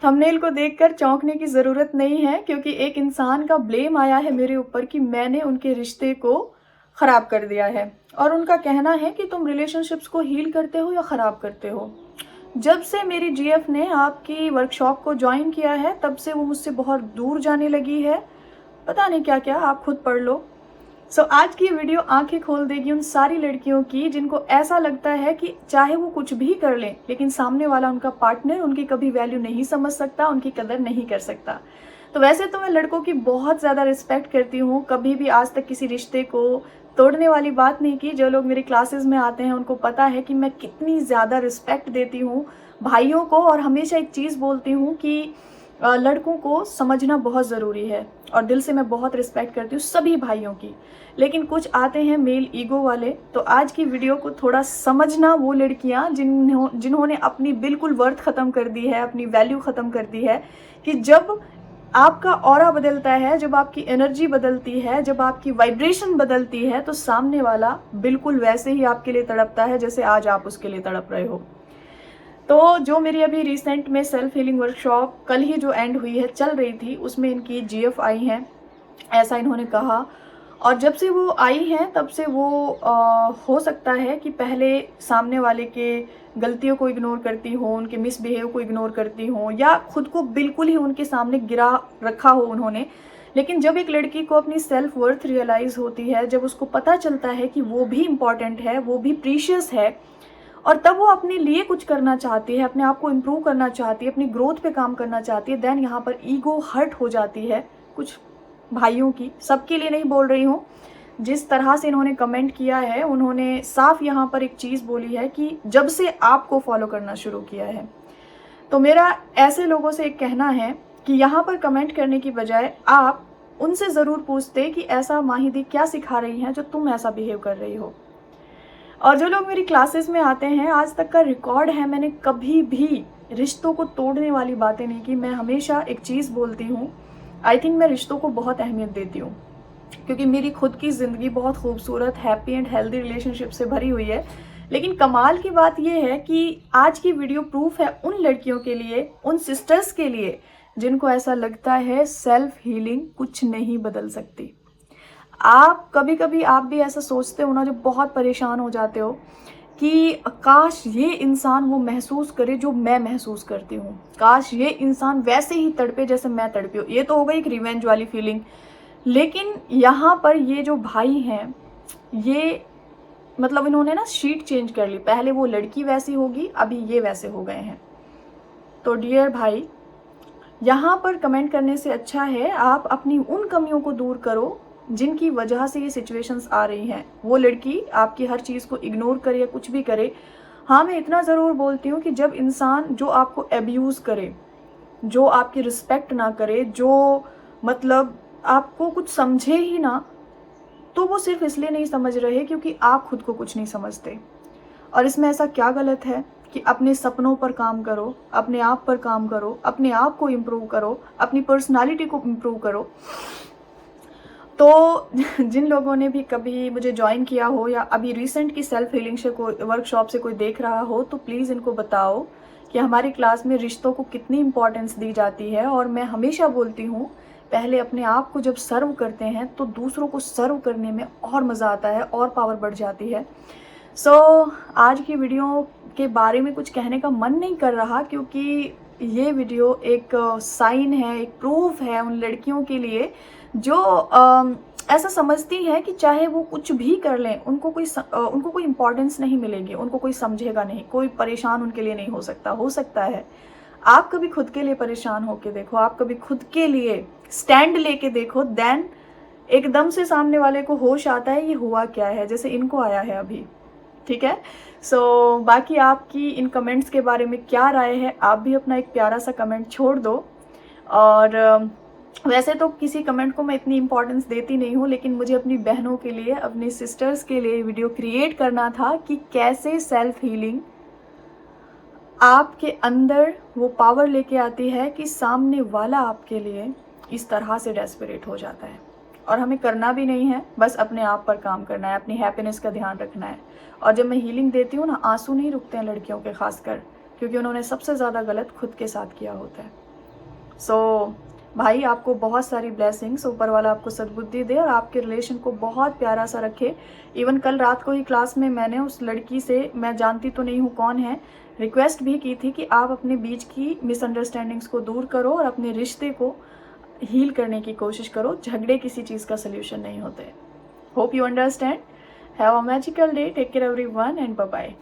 Thumbnail को देखकर चौंकने की ज़रूरत नहीं है, क्योंकि एक इंसान का ब्लेम आया है मेरे ऊपर कि मैंने उनके रिश्ते को ख़राब कर दिया है। और उनका कहना है कि तुम रिलेशनशिप्स को हील करते हो या ख़राब करते हो। जब से मेरी जीएफ ने आपकी वर्कशॉप को ज्वाइन किया है, तब से वो मुझसे बहुत दूर जाने लगी है। पता नहीं क्या क्या, आप खुद पढ़ लो। आज की वीडियो आंखें खोल देगी उन सारी लड़कियों की जिनको ऐसा लगता है कि चाहे वो कुछ भी कर लें, लेकिन सामने वाला उनका पार्टनर उनकी कभी वैल्यू नहीं समझ सकता, उनकी कदर नहीं कर सकता। तो वैसे तो मैं लड़कों की बहुत ज़्यादा रिस्पेक्ट करती हूँ, कभी भी आज तक किसी रिश्ते को तोड़ने वाली बात नहीं की। जो लोग मेरी क्लासेस में आते हैं उनको पता है कि मैं कितनी ज़्यादा रिस्पेक्ट देती हूँ भाइयों को, और हमेशा एक चीज़ बोलती हूँ कि लड़कों को समझना बहुत ज़रूरी है। और दिल से मैं बहुत रिस्पेक्ट करती हूँ सभी भाइयों की। लेकिन कुछ आते हैं मेल ईगो वाले, तो आज की वीडियो को थोड़ा समझना। वो लड़कियाँ जिन्होंने अपनी बिल्कुल वर्थ ख़त्म कर दी है, अपनी वैल्यू ख़त्म कर दी है, कि जब आपका ऑरा बदलता है, जब आपकी एनर्जी बदलती है, जब आपकी वाइब्रेशन बदलती है, तो सामने वाला बिल्कुल वैसे ही आपके लिए तड़पता है जैसे आज आप उसके लिए तड़प रहे हो। तो जो मेरी अभी रिसेंट में सेल्फ हीलिंग वर्कशॉप कल ही जो एंड हुई है, चल रही थी, उसमें इनकी जीएफ आई हैं, ऐसा इन्होंने कहा। और जब से वो आई हैं तब से वो हो सकता है कि पहले सामने वाले के गलतियों को इग्नोर करती हो, उनके मिसबिहेव को इग्नोर करती हो, या खुद को बिल्कुल ही उनके सामने गिरा रखा हो उन्होंने। लेकिन जब एक लड़की को अपनी सेल्फ वर्थ रियलाइज़ होती है, जब उसको पता चलता है कि वो भी इम्पॉर्टेंट है, वो भी प्रीशियस है, और तब वो अपने लिए कुछ करना चाहती है, अपने आप को इम्प्रूव करना चाहती है, अपनी ग्रोथ पे काम करना चाहती है, देन यहाँ पर ईगो हर्ट हो जाती है कुछ भाइयों की। सबके लिए नहीं बोल रही हूँ। जिस तरह से इन्होंने कमेंट किया है, उन्होंने साफ यहाँ पर एक चीज़ बोली है कि जब से आपको फॉलो करना शुरू किया है। तो मेरा ऐसे लोगों से एक कहना है कि यहाँ पर कमेंट करने की बजाय आप उनसे ज़रूर पूछते कि ऐसा माहिदी क्या सिखा रही हैं जो तुम ऐसा बिहेव कर रही हो। और जो लोग मेरी क्लासेस में आते हैं, आज तक का रिकॉर्ड है, मैंने कभी भी रिश्तों को तोड़ने वाली बातें नहीं की। मैं हमेशा एक चीज़ बोलती हूँ, आई थिंक मैं रिश्तों को बहुत अहमियत देती हूँ, क्योंकि मेरी खुद की ज़िंदगी बहुत खूबसूरत, हैप्पी एंड हेल्दी रिलेशनशिप से भरी हुई है। लेकिन कमाल की बात यह है कि आज की वीडियो प्रूफ है उन लड़कियों के लिए, उन सिस्टर्स के लिए, जिनको ऐसा लगता है सेल्फ हीलिंग कुछ नहीं बदल सकती। आप कभी कभी आप भी ऐसा सोचते हो ना, जब बहुत परेशान हो जाते हो कि काश ये इंसान वो महसूस करे जो मैं महसूस करती हूँ, काश ये इंसान वैसे ही तड़पे जैसे मैं तड़पी हूँ। ये तो हो गई एक रिवेंज वाली फीलिंग। लेकिन यहाँ पर ये जो भाई हैं, ये मतलब इन्होंने ना शीट चेंज कर ली। पहले वो लड़की वैसी होगी, अभी ये वैसे हो गए हैं। तो डियर भाई, यहाँ पर कमेंट करने से अच्छा है आप अपनी उन कमियों को दूर करो जिनकी वजह से ये सिचुएशंस आ रही हैं। वो लड़की आपकी हर चीज़ को इग्नोर करे या कुछ भी करे, हाँ मैं इतना ज़रूर बोलती हूँ कि जब इंसान जो आपको एब्यूज़ करे, जो आपकी रिस्पेक्ट ना करे, जो मतलब आपको कुछ समझे ही ना, तो वो सिर्फ इसलिए नहीं समझ रहे क्योंकि आप खुद को कुछ नहीं समझते। और इसमें ऐसा क्या गलत है कि अपने सपनों पर काम करो, अपने आप पर काम करो, अपने आप को इम्प्रूव करो, अपनी पर्सनालिटी को इम्प्रूव करो। तो जिन लोगों ने भी कभी मुझे ज्वाइन किया हो या अभी रिसेंट की सेल्फ हीलिंग से कोई वर्कशॉप से कोई देख रहा हो, तो प्लीज़ इनको बताओ कि हमारी क्लास में रिश्तों को कितनी इम्पोर्टेंस दी जाती है। और मैं हमेशा बोलती हूँ, पहले अपने आप को जब सर्व करते हैं तो दूसरों को सर्व करने में और मज़ा आता है और पावर बढ़ जाती है। आज की वीडियो के बारे में कुछ कहने का मन नहीं कर रहा, क्योंकि ये वीडियो एक साइन है, एक प्रूफ है उन लड़कियों के लिए जो ऐसा समझती हैं कि चाहे वो कुछ भी कर लें, उनको कोई इम्पोर्टेंस नहीं मिलेगी, उनको कोई समझेगा नहीं, कोई परेशान उनके लिए नहीं हो सकता। हो सकता है आप कभी खुद के लिए परेशान होके देखो, आप कभी खुद के लिए स्टैंड लेके देखो, देन एकदम से सामने वाले को होश आता है ये हुआ क्या है, जैसे इनको आया है अभी। ठीक है। बाकी आपकी इन कमेंट्स के बारे में क्या राय है, आप भी अपना एक प्यारा सा कमेंट छोड़ दो। और वैसे तो किसी कमेंट को मैं इतनी इम्पोर्टेंस देती नहीं हूँ, लेकिन मुझे अपनी बहनों के लिए, अपनी सिस्टर्स के लिए वीडियो क्रिएट करना था कि कैसे सेल्फ हीलिंग आपके अंदर वो पावर लेके आती है कि सामने वाला आपके लिए इस तरह से डेस्परेट हो जाता है। और हमें करना भी नहीं है, बस अपने आप पर काम करना है, अपनी हैप्पीनेस का ध्यान रखना है। और जब मैं हीलिंग देती हूँ ना, आंसू नहीं रुकते हैं लड़कियों के खासकर, क्योंकि उन्होंने सबसे ज़्यादा गलत खुद के साथ किया होता है। सो भाई आपको बहुत सारी ब्लेसिंग्स, ऊपर वाला आपको सद्बुद्धि दे और आपके रिलेशन को बहुत प्यारा सा रखे। इवन कल रात को ही क्लास में मैंने उस लड़की से, मैं जानती तो नहीं हूँ कौन है, रिक्वेस्ट भी की थी कि आप अपने बीच की मिसअंडरस्टैंडिंग्स को दूर करो और अपने रिश्ते को हील करने की कोशिश करो। झगड़े किसी चीज़ का सोल्यूशन नहीं होते। Hope you understand. Have a magical day, take care everyone and bye bye.